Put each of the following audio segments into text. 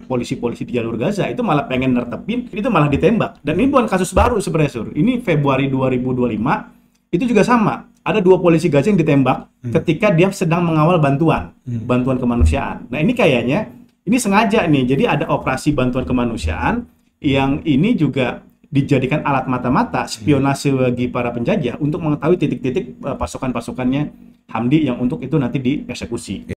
polisi-polisi di jalur Gaza itu malah pengen nertepin, itu malah ditembak. Dan ini bukan kasus baru sebenarnya, Sur. Ini Februari 2025 itu juga sama. Ada 2 polisi Gaza yang ditembak ketika dia sedang mengawal bantuan kemanusiaan. Nah, ini kayaknya ini sengaja nih. Jadi ada operasi bantuan kemanusiaan yang ini juga dijadikan alat mata-mata spionase bagi para penjajah untuk mengetahui titik-titik pasukan-pasukannya Hamdi yang untuk itu nanti dieksekusi.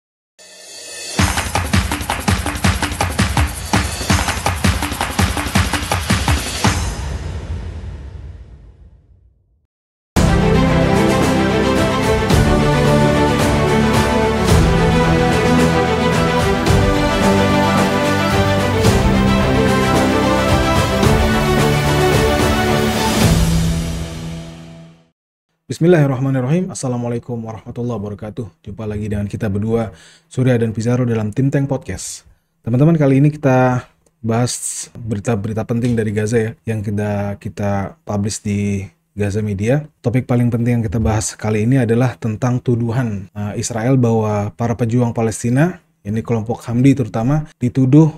Bismillahirrahmanirrahim. Assalamualaikum warahmatullahi wabarakatuh. Jumpa lagi dengan kita berdua, Surya dan Pizarro dalam Tim Tank Podcast. Teman-teman, kali ini kita bahas berita-berita penting dari Gaza ya, yang kita publish di Gaza Media. Topik paling penting yang kita bahas kali ini adalah tentang tuduhan Israel bahwa para pejuang Palestina, ini kelompok Hamdi terutama, dituduh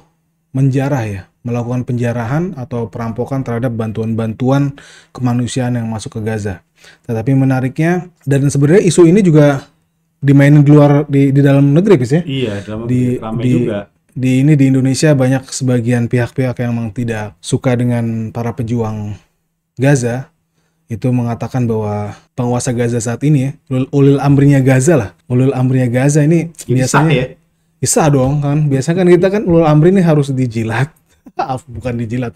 menjarah ya, melakukan penjarahan atau perampokan terhadap bantuan-bantuan kemanusiaan yang masuk ke Gaza. Tetapi menariknya, dan sebenarnya isu ini juga dimainin di dalam negeri, Pis ya? Iya, dalam ramai juga. Di Indonesia banyak sebagian pihak-pihak yang memang tidak suka dengan para pejuang Gaza, itu mengatakan bahwa penguasa Gaza saat ini ya, ulil amrinya Gaza lah. Ulil amrinya Gaza ini biasanya bisa dong kan. Biasanya kan kita kan ulil amri ini harus dijilat. Bukan dijilat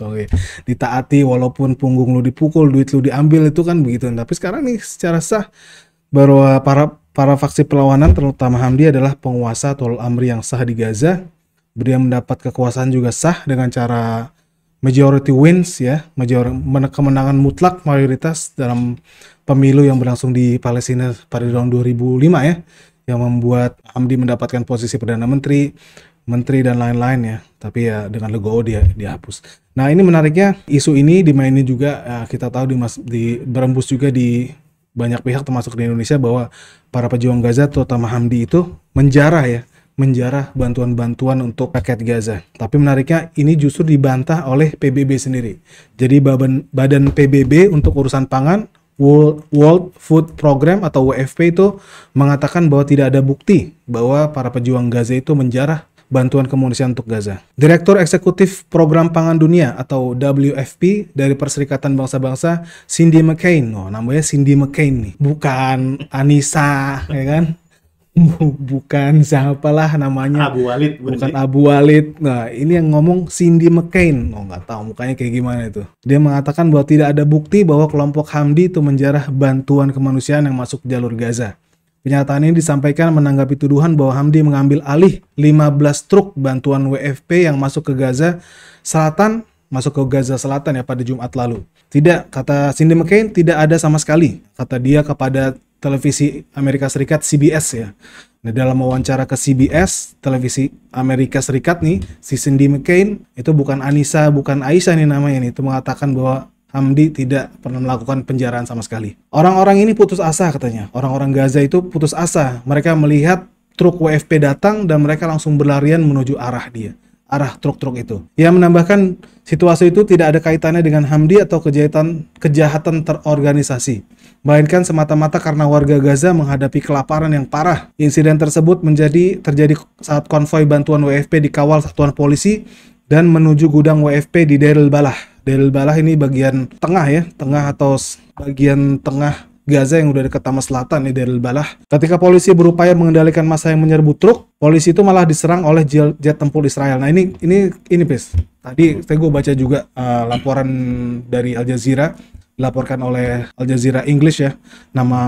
ditaati walaupun punggung lu dipukul, duit lu diambil, itu kan begitu. Tapi sekarang nih secara sah bahwa para faksi perlawanan terutama Hamdi adalah penguasa atau amri yang sah di Gaza. Dia mendapat kekuasaan juga sah dengan cara majority wins ya, kemenangan mutlak mayoritas dalam pemilu yang berlangsung di Palestina pada tahun 2005 ya, yang membuat Hamdi mendapatkan posisi Perdana Menteri dan lain-lain ya, tapi ya dengan legowo dia dihapus. Nah, ini menariknya isu ini dimainin juga, kita tahu berembus juga di banyak pihak termasuk di Indonesia bahwa para pejuang Gaza terutama Hamdi itu menjarah bantuan-bantuan untuk rakyat Gaza. Tapi menariknya ini justru dibantah oleh PBB sendiri. Jadi badan PBB untuk urusan pangan, World Food Program atau WFP itu mengatakan bahwa tidak ada bukti bahwa para pejuang Gaza itu menjarah bantuan kemanusiaan untuk Gaza. Direktur Eksekutif Program Pangan Dunia atau WFP dari Perserikatan Bangsa-Bangsa, Cindy McCain. Namanya Cindy McCain nih. Bukan Anissa, ya kan? Bukan siapalah namanya. Abu Walid. Bukan Abu Walid. Nah, ini yang ngomong Cindy McCain. Nggak tahu mukanya kayak gimana itu. Dia mengatakan bahwa tidak ada bukti bahwa kelompok Hamdi itu menjarah bantuan kemanusiaan yang masuk jalur Gaza. Pernyataan ini disampaikan menanggapi tuduhan bahwa Hamdi mengambil alih 15 truk bantuan WFP yang masuk ke Gaza Selatan ya pada Jumat lalu. Tidak, kata Cindy McCain, tidak ada sama sekali, kata dia kepada televisi Amerika Serikat CBS ya. Nah, dalam wawancara ke CBS, televisi Amerika Serikat nih, si Cindy McCain, itu bukan Anissa, bukan Aisyah nih namanya nih, itu mengatakan bahwa Hamdi tidak pernah melakukan penjarahan sama sekali. Orang-orang ini putus asa katanya. Orang-orang Gaza itu putus asa. Mereka melihat truk WFP datang dan mereka langsung berlarian menuju arah truk-truk itu. Ia menambahkan situasi itu tidak ada kaitannya dengan Hamdi atau kejahatan terorganisasi, melainkan semata-mata karena warga Gaza menghadapi kelaparan yang parah. Insiden tersebut terjadi saat konvoi bantuan WFP dikawal satuan polisi dan menuju gudang WFP di Deir al-Balah. Deir al-Balah ini bagian tengah atau bagian tengah Gaza yang udah dekat sama selatan nih, Deir al-Balah. Ketika polisi berupaya mengendalikan massa yang menyerbu truk, polisi itu malah diserang oleh jet tempur Israel. Nah, ini Pes. Tadi gue baca juga laporan dari Al Jazeera, dilaporkan oleh Al Jazeera English ya. Nama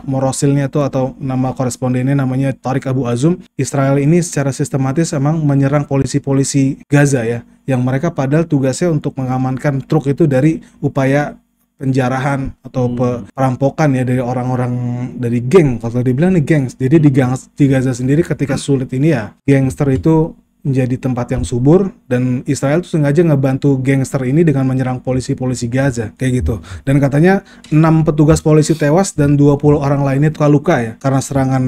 morosilnya tuh atau nama korespondennya namanya Tariq Abu Azum. Israel ini secara sistematis emang menyerang polisi-polisi Gaza ya, yang mereka padahal tugasnya untuk mengamankan truk itu dari upaya penjarahan atau perampokan ya dari orang-orang dari geng. Kalau dibilang nih geng. Jadi di Gaza sendiri ketika sulit ini ya, gangster itu menjadi tempat yang subur, dan Israel tuh sengaja ngebantu gangster ini dengan menyerang polisi-polisi Gaza kayak gitu. Dan katanya 6 petugas polisi tewas dan 20 orang lainnya luka ya karena serangan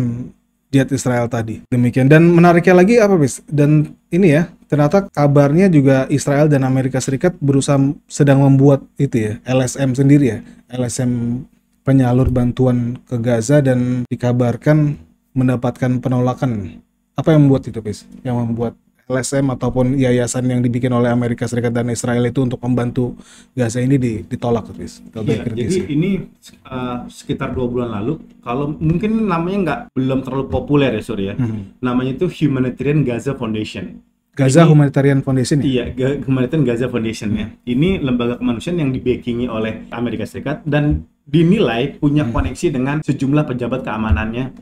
jet Israel tadi. Demikian. Dan menariknya lagi apa, Bis? Dan ini ya, ternyata kabarnya juga Israel dan Amerika Serikat berusaha sedang membuat itu ya, LSM sendiri ya, LSM penyalur bantuan ke Gaza, dan dikabarkan mendapatkan penolakan. Apa yang membuat itu, Pis? Yang membuat LSM ataupun yayasan yang dibikin oleh Amerika Serikat dan Israel itu untuk membantu Gaza ini ditolak, Pis? Iya, jadi ini sekitar 2 bulan lalu, kalau mungkin namanya belum terlalu populer ya, Sur ya. Namanya itu Humanitarian Gaza Foundation. Gaza Humanitarian Foundation ya? Iya, Humanitarian Gaza Foundation ya. Ini lembaga kemanusiaan yang dibackingi oleh Amerika Serikat dan dinilai punya koneksi dengan sejumlah pejabat keamanannya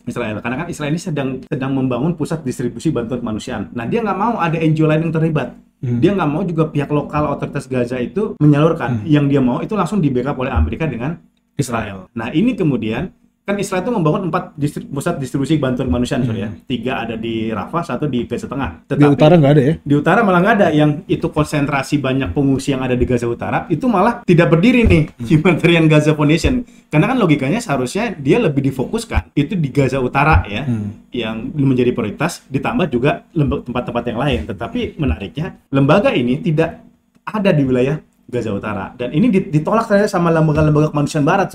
Israel. Karena kan Israel ini sedang membangun pusat distribusi bantuan kemanusiaan. Nah, dia nggak mau ada NGO lain yang terlibat. Dia nggak mau juga pihak lokal otoritas Gaza itu menyalurkan. Yang dia mau itu langsung di-backup oleh Amerika dengan Israel. Nah, ini kemudian kan Israel itu membangun 4 pusat distribusi bantuan kemanusiaan, ya. 3 ada di Rafah, 1 di Gaza Tengah. Tetapi di utara nggak ada ya? Di utara malah nggak ada. Yang itu konsentrasi banyak pengungsi yang ada di Gaza Utara, itu malah tidak berdiri nih Humanitarian Gaza Foundation. Karena kan logikanya seharusnya dia lebih difokuskan itu di Gaza Utara ya, yang menjadi prioritas, ditambah juga tempat-tempat yang lain. Tetapi menariknya, lembaga ini tidak ada di wilayah Gaza Utara. Dan ini ditolak ternyata sama lembaga-lembaga kemanusiaan barat,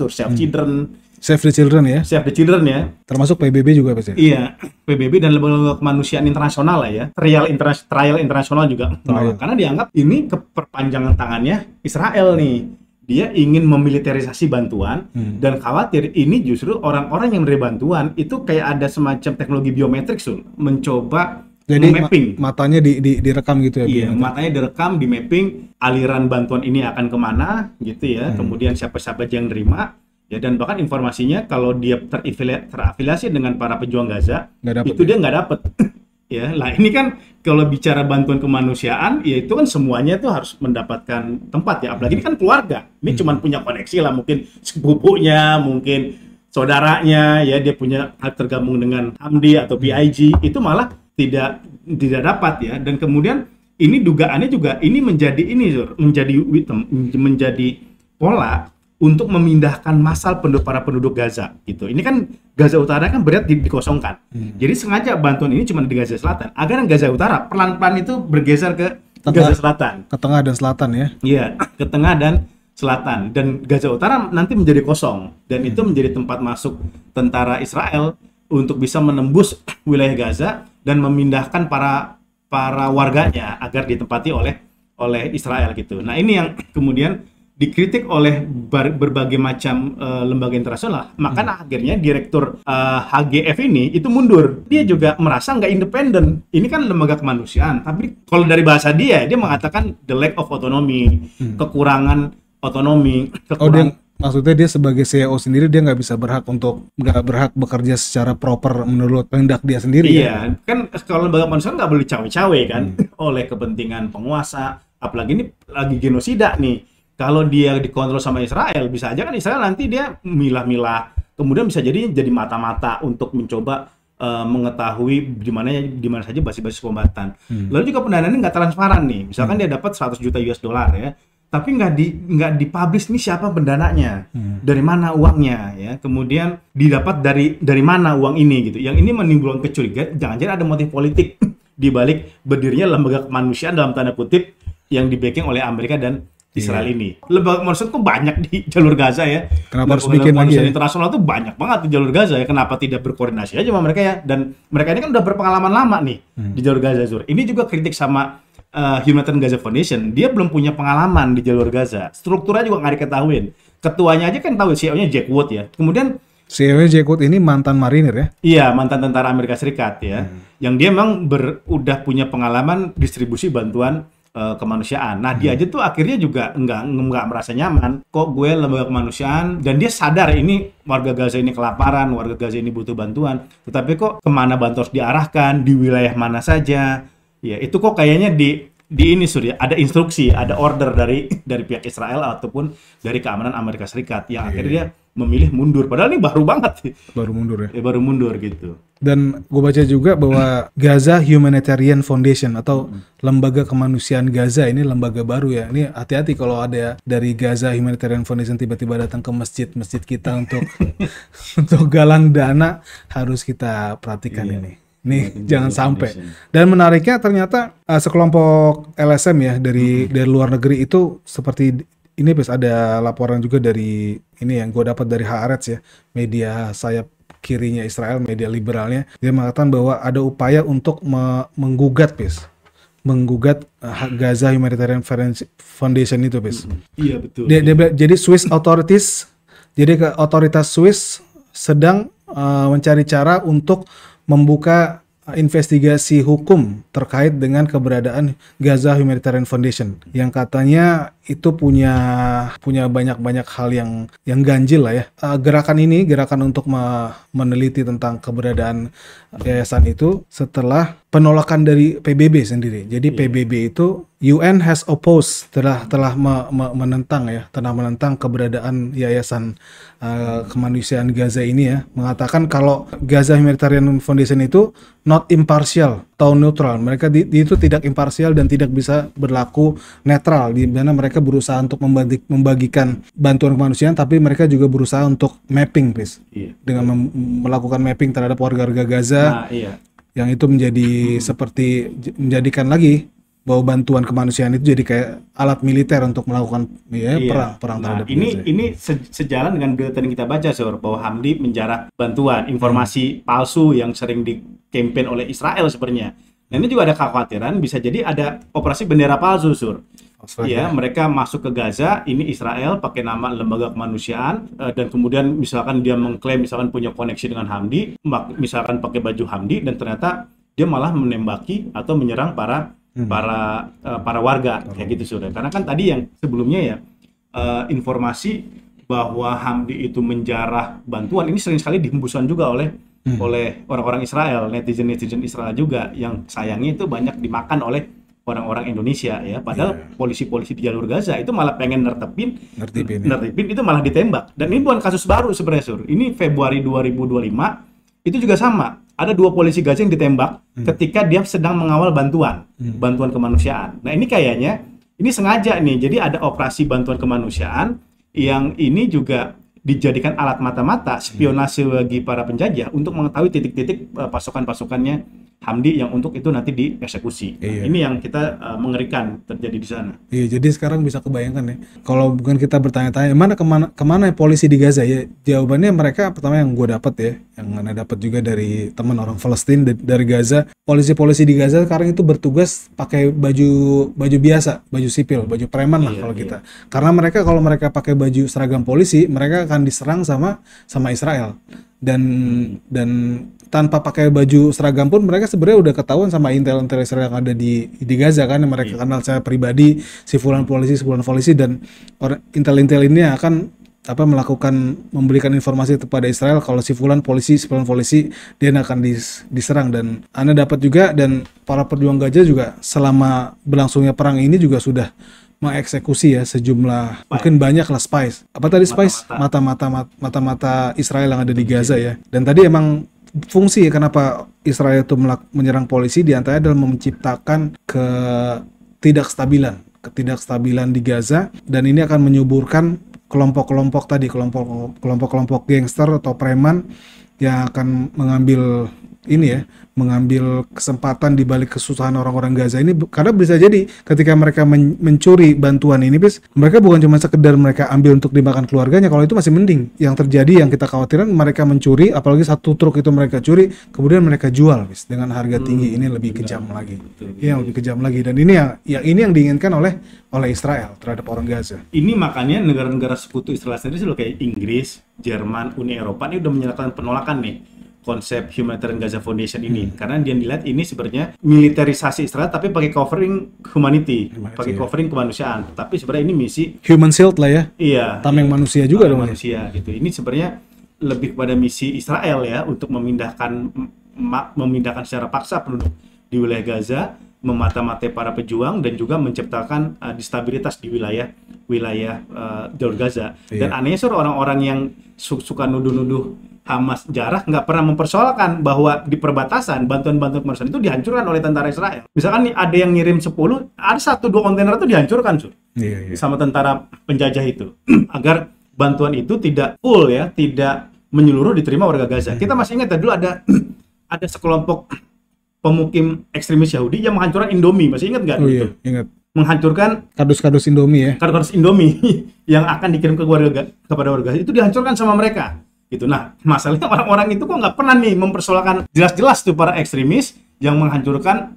Save the Children ya. Save the Children ya. Termasuk PBB juga pasti. Iya, PBB dan lembaga kemanusiaan internasional lah ya. Trial internasional juga. Karena dianggap ini keperpanjangan tangannya Israel nih. Dia ingin memiliterisasi bantuan dan khawatir ini justru orang-orang yang menerima bantuan itu kayak ada semacam teknologi biometrik, mencoba jadi matanya direkam gitu ya? Iya, matanya direkam, di mapping aliran bantuan ini akan kemana gitu ya. Kemudian siapa-siapa yang nerima. Ya, dan bahkan informasinya kalau dia terafiliasi dengan para pejuang Gaza, itu dia nggak dapet. Ya, lah ini kan kalau bicara bantuan kemanusiaan, ya itu kan semuanya tuh harus mendapatkan tempat ya. Apalagi ini kan keluarga, ini cuma punya koneksi lah, mungkin sepupunya, mungkin saudaranya, ya dia punya tergabung dengan Hamdi atau PIG, itu malah tidak dapat ya. Dan kemudian ini dugaannya juga ini menjadi pola untuk memindahkan massal para penduduk Gaza gitu. Ini kan Gaza Utara kan berat dikosongkan. Jadi sengaja bantuan ini cuma di Gaza Selatan agar Gaza Utara pelan-pelan itu bergeser ke Gaza Selatan, ke tengah dan selatan ya. Iya, ke tengah dan selatan, dan Gaza Utara nanti menjadi kosong dan itu menjadi tempat masuk tentara Israel untuk bisa menembus wilayah Gaza dan memindahkan para warganya agar ditempati oleh Israel gitu. Nah, ini yang kemudian dikritik oleh berbagai macam lembaga internasional. Makanya akhirnya direktur HGF ini itu mundur. Dia juga merasa nggak independen. Ini kan lembaga kemanusiaan, tapi kalau dari bahasa dia mengatakan the lack of autonomy, kekurangan otonomi. Maksudnya dia sebagai CEO sendiri dia nggak berhak bekerja secara proper menurut kehendak dia sendiri. Iya, kan kalau lembaga kemanusiaan nggak boleh cawe-cawe kan oleh kepentingan penguasa. Apalagi ini lagi genosida nih. Kalau dia dikontrol sama Israel, bisa aja kan Israel nanti dia milah-milah, kemudian bisa jadi mata-mata untuk mencoba mengetahui di mana saja basis-basis kombatan. Lalu juga pendanaannya nggak transparan nih. Misalkan dia dapat 100 juta US dollar ya, tapi nggak dipublish nih siapa pendananya, dari mana uangnya ya. Kemudian didapat dari mana uang ini gitu. Yang ini menimbulkan kecurigaan, jangan-jangan ada motif politik di balik berdirinya lembaga kemanusiaan dalam tanda kutip yang di-backing oleh Amerika dan Israel ini. Lembaga kemanusiaan tuh banyak di jalur Gaza ya. Kenapa harus bikin lagi ya? Internasional tuh banyak banget di jalur Gaza ya. Kenapa tidak berkoordinasi aja sama mereka ya? Dan mereka ini kan udah berpengalaman lama nih di jalur Gaza, Zur. Ini juga kritik sama Humanitarian Gaza Foundation. Dia belum punya pengalaman di jalur Gaza. Strukturnya juga nggak diketahuin. Ketuanya aja kan tahu, CEO-nya Jack Wood ya. Kemudian CEO-nya Jack Wood ini mantan marinir ya? Iya, mantan tentara Amerika Serikat ya. Yang dia memang udah punya pengalaman distribusi bantuan kemanusiaan. Nah, dia aja tuh akhirnya juga nggak merasa nyaman. Kok gue lembaga kemanusiaan, dan dia sadar ini warga Gaza ini kelaparan, warga Gaza ini butuh bantuan. Tetapi kok kemana bantuan harus diarahkan, di wilayah mana saja? Ya, itu kok kayaknya di ini Surya ada instruksi, ada order dari pihak Israel ataupun dari keamanan Amerika Serikat yang akhirnya dia memilih mundur. Padahal ini baru banget. Baru mundur ya? Baru mundur gitu. Dan gue baca juga bahwa Gaza Humanitarian Foundation atau lembaga kemanusiaan Gaza ini lembaga baru ya. Ini hati-hati kalau ada dari Gaza Humanitarian Foundation tiba-tiba datang ke masjid kita untuk untuk galang dana, harus kita perhatikan ini. Nih jangan sampai. Foundation. Dan menariknya ternyata sekelompok LSM ya dari luar negeri itu seperti ini, Pes, ada laporan juga dari ini yang gue dapat dari Haaretz ya, media sayap kirinya Israel, media liberalnya. Dia mengatakan bahwa ada upaya untuk menggugat, Pes, menggugat Gaza Humanitarian Foundation itu, Pes. Iya betul. Jadi Swiss authorities, jadi otoritas Swiss sedang mencari cara untuk membuka investigasi hukum terkait dengan keberadaan Gaza Humanitarian Foundation yang katanya itu punya banyak hal yang ganjil lah ya. Gerakan untuk meneliti tentang keberadaan yayasan itu setelah penolakan dari PBB sendiri. Jadi PBB itu UN has opposed, telah menentang keberadaan yayasan kemanusiaan Gaza ini ya, mengatakan kalau Gaza Humanitarian Foundation itu not impartial atau neutral. Mereka itu tidak imparsial dan tidak bisa berlaku netral, di mana mereka berusaha untuk membagikan bantuan kemanusiaan, tapi mereka juga berusaha untuk mapping, Pes, dengan melakukan mapping terhadap warga-warga Gaza, yang itu menjadi seperti menjadikan lagi bahwa bantuan kemanusiaan itu jadi kayak alat militer untuk melakukan perang terhadap Gaza. Ini sejalan dengan berita yang kita baca, Sur, bahwa Hamdi menjarah bantuan, informasi palsu yang sering dikampanye oleh Israel sebenarnya. Nah, ini juga ada kekhawatiran bisa jadi ada operasi bendera palsu, Sur. Iya, mereka masuk ke Gaza, ini Israel pakai nama lembaga kemanusiaan, dan kemudian misalkan dia mengklaim misalkan punya koneksi dengan Hamdi, misalkan pakai baju Hamdi, dan ternyata dia malah menembaki atau menyerang para warga kayak gitu, Sur. Karena kan tadi yang sebelumnya ya informasi bahwa Hamdi itu menjarah bantuan ini sering sekali dihembuskan juga oleh orang-orang Israel, netizen Israel juga, yang sayangnya itu banyak dimakan oleh orang-orang Indonesia ya, padahal polisi-polisi di jalur Gaza itu malah pengen nertipin itu malah ditembak. Dan ini bukan kasus baru sebenarnya, Sur. Ini Februari 2025 itu juga sama. Ada 2 polisi Gaza yang ditembak ketika dia sedang mengawal bantuan kemanusiaan. Nah, ini kayaknya ini sengaja nih. Jadi ada operasi bantuan kemanusiaan yang ini juga dijadikan alat mata-mata spionase bagi para penjajah untuk mengetahui titik-titik pasukan-pasukannya Hamdi yang untuk itu nanti dieksekusi. Ini yang kita mengerikan terjadi di sana. Iya, jadi sekarang bisa kebayangkan ya. Kalau bukan kita bertanya-tanya kemana polisi di Gaza ya, jawabannya mereka pertama yang gue dapat ya, yang Anda dapat juga dari teman orang Palestina dari Gaza, polisi-polisi di Gaza sekarang itu bertugas pakai baju biasa, baju sipil, baju preman lah kalau kita. Karena kalau mereka pakai baju seragam polisi, mereka akan diserang sama Israel. Dan tanpa pakai baju seragam pun mereka sebenarnya udah ketahuan sama intel Israel yang ada di Gaza kan, mereka kenal saya pribadi si fulan polisi, dan intel ini akan memberikan informasi kepada Israel kalau si fulan polisi dia akan diserang. Dan Anda dapat juga, dan para pejuang Gaza juga selama berlangsungnya perang ini juga sudah mengeksekusi ya sejumlah mungkin banyak lah spies. Apa tadi spies? Mata-mata Israel yang ada di Gaza ya. Dan tadi emang fungsi ya kenapa Israel itu menyerang polisi diantaranya adalah menciptakan ketidakstabilan di Gaza, dan ini akan menyuburkan kelompok-kelompok gangster atau preman yang akan mengambil kesempatan di balik kesusahan orang-orang Gaza ini. Karena bisa jadi ketika mereka mencuri bantuan ini, mereka bukan cuma sekedar mereka ambil untuk dimakan keluarganya, kalau itu masih mending. Yang terjadi, yang kita khawatirkan, mereka mencuri, apalagi 1 truk itu mereka curi, kemudian mereka jual dengan harga tinggi. Ini lebih kejam lagi. Lebih kejam lagi. Dan ini yang diinginkan oleh Israel terhadap orang Gaza. Ini makanya negara-negara sekutu Israel sendiri kayak Inggris, Jerman, Uni Eropa ini udah menyatakan penolakan nih konsep Humanitarian Gaza Foundation ini, karena dia dilihat ini sebenarnya militerisasi Israel tapi pakai covering humanity, pakai covering kemanusiaan, tapi sebenarnya ini misi human shield lah ya. Iya. Tameng manusia juga dong. Manusia gitu. Ini sebenarnya lebih kepada misi Israel ya untuk memindahkan secara paksa penduduk di wilayah Gaza, memata-matai para pejuang, dan juga menciptakan distabilitas di wilayah jalur Gaza. Dan anehnya orang-orang yang suka nuduh-nuduh Hamas jarah nggak pernah mempersoalkan bahwa di perbatasan bantuan-bantuan kemanusiaan itu dihancurkan oleh tentara Israel. Misalkan nih ada yang ngirim 10, ada 1-2 kontainer itu dihancurkan sama tentara penjajah itu agar bantuan itu tidak full ya, tidak menyeluruh diterima warga Gaza. Kita masih ingat dulu ada sekelompok pemukim ekstremis Yahudi yang menghancurkan Indomie, masih ingat nggak? Oh Gitu? iya, ingat. Menghancurkan Kardus-kardus Indomie ya. kardus Indomie yang akan dikirim kepada warga itu dihancurkan sama mereka. Gitu. Nah, masalahnya orang-orang itu kok nggak pernah nih mempersoalkan jelas-jelas tuh para ekstremis yang menghancurkan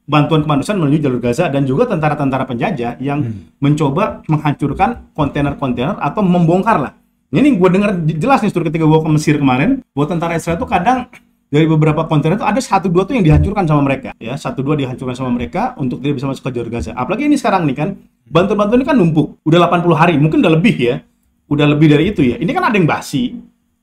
bantuan kemanusiaan menuju jalur Gaza dan juga tentara-tentara penjajah yang mencoba menghancurkan kontainer-kontainer atau membongkar lah. Ini gue dengar jelas nih ketika gue ke Mesir kemarin, bahwa tentara Israel itu kadang dari beberapa kontainer itu ada 1-2 tuh yang dihancurkan sama mereka, ya 1-2 dihancurkan sama mereka untuk tidak bisa masuk ke jalur Gaza. Apalagi ini sekarang nih kan, bantuan-bantuan ini kan numpuk, udah 80 hari, mungkin udah lebih ya, udah lebih dari itu ya. Ini kan ada yang basi,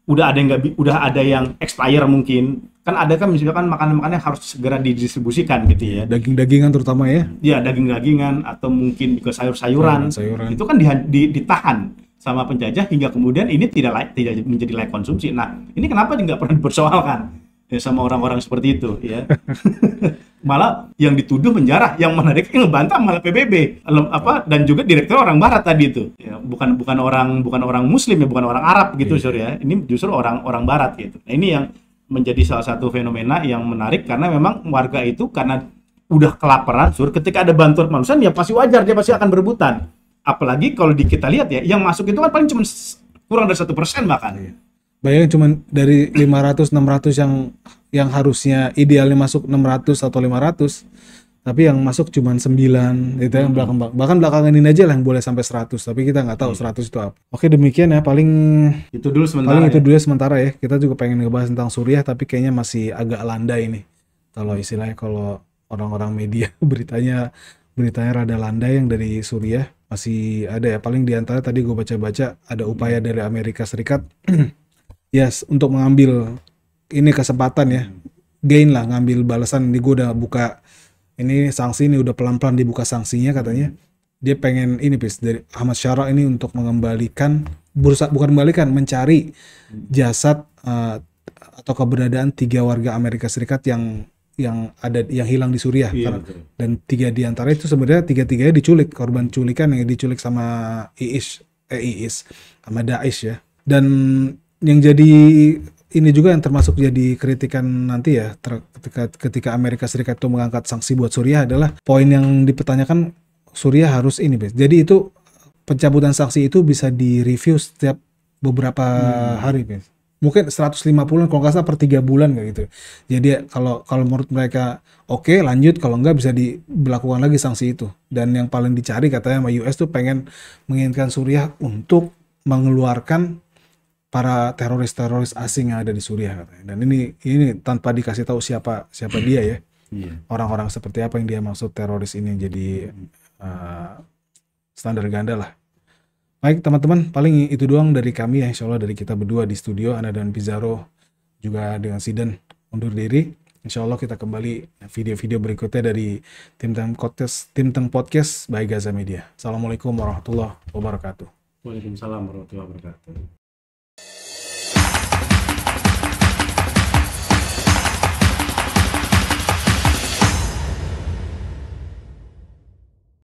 udah ada yang expire mungkin. Kan ada kan misalkan makanan-makanan yang harus segera didistribusikan gitu ya. Daging-dagingan terutama ya. Ya, daging-dagingan atau mungkin juga sayur-sayuran. Itu kan ditahan sama penjajah hingga kemudian ini tidak menjadi layak konsumsi. Nah, ini kenapa nggak pernah dipersoalkan ya sama orang-orang seperti itu ya. Malah yang dituduh penjara, yang menarik yang ngebantah malah PBB dan juga direktur orang barat tadi itu. Ya, bukan orang muslim ya, bukan orang Arab gitu Sur ya. Ini justru orang barat gitu. Nah, ini yang menjadi salah satu fenomena yang menarik karena memang warga itu karena udah kelaparan Sur, ketika ada bantuan kemanusiaan ya pasti wajar dia pasti akan berebutan. Apalagi kalau kita lihat ya, yang masuk itu kan paling cuma kurang dari 1% bahkan. Bayangin cuma dari 500-600 yang harusnya idealnya masuk 600 atau 500, tapi yang masuk cuma 9 itu yang bahkan belakangan ini aja lah yang boleh sampai 100, tapi kita nggak tahu 100 itu apa. Oke, demikian ya, paling itu dulu sementara ya. Kita juga pengen ngebahas tentang Suriah tapi kayaknya masih agak landai ini. Kalau istilahnya kalau orang-orang media beritanya rada landai yang dari Suriah. Masih ada ya, paling diantara tadi gue baca-baca ada upaya dari Amerika Serikat yes, untuk mengambil ini kesempatan ya, gain lah, ngambil balasan. Ini gue udah buka ini sanksi, ini udah pelan-pelan dibuka sanksinya katanya. Dia pengen ini dari Ahmad Syara ini untuk mengembalikan, mencari jasad atau keberadaan 3 warga Amerika Serikat yang hilang di Suriah. Iya, dan 3 diantara itu sebenarnya 3-3nya diculik, korban culikan yang diculik sama IS sama Daesh ya. Dan yang jadi ini juga yang termasuk jadi kritikan nanti ya ketika Amerika Serikat itu mengangkat sanksi buat Suriah adalah poin yang dipertanyakan, Suriah harus ini jadi itu pencabutan sanksi itu bisa direview setiap beberapa hari mungkin 150 kalau nggak salah per 3 bulan kayak gitu. Jadi kalau menurut mereka oke, lanjut, kalau nggak bisa diberlakukan lagi sanksi itu. Dan yang paling dicari katanya sama US tuh pengen menginginkan Suriah untuk mengeluarkan para teroris asing yang ada di Suriah katanya. Dan ini tanpa dikasih tahu siapa dia ya. Orang-orang seperti apa yang dia maksud teroris ini, jadi standar ganda lah. Baik teman-teman, paling itu doang dari kami ya, insya Allah dari kita berdua di studio, Ana dan Pizarro juga dengan Sidan undur diri. Insya Allah kita kembali video-video berikutnya dari Tim Teng Podcast by Gaza Media. Assalamualaikum warahmatullahi wabarakatuh. Waalaikumsalam warahmatullahi wabarakatuh.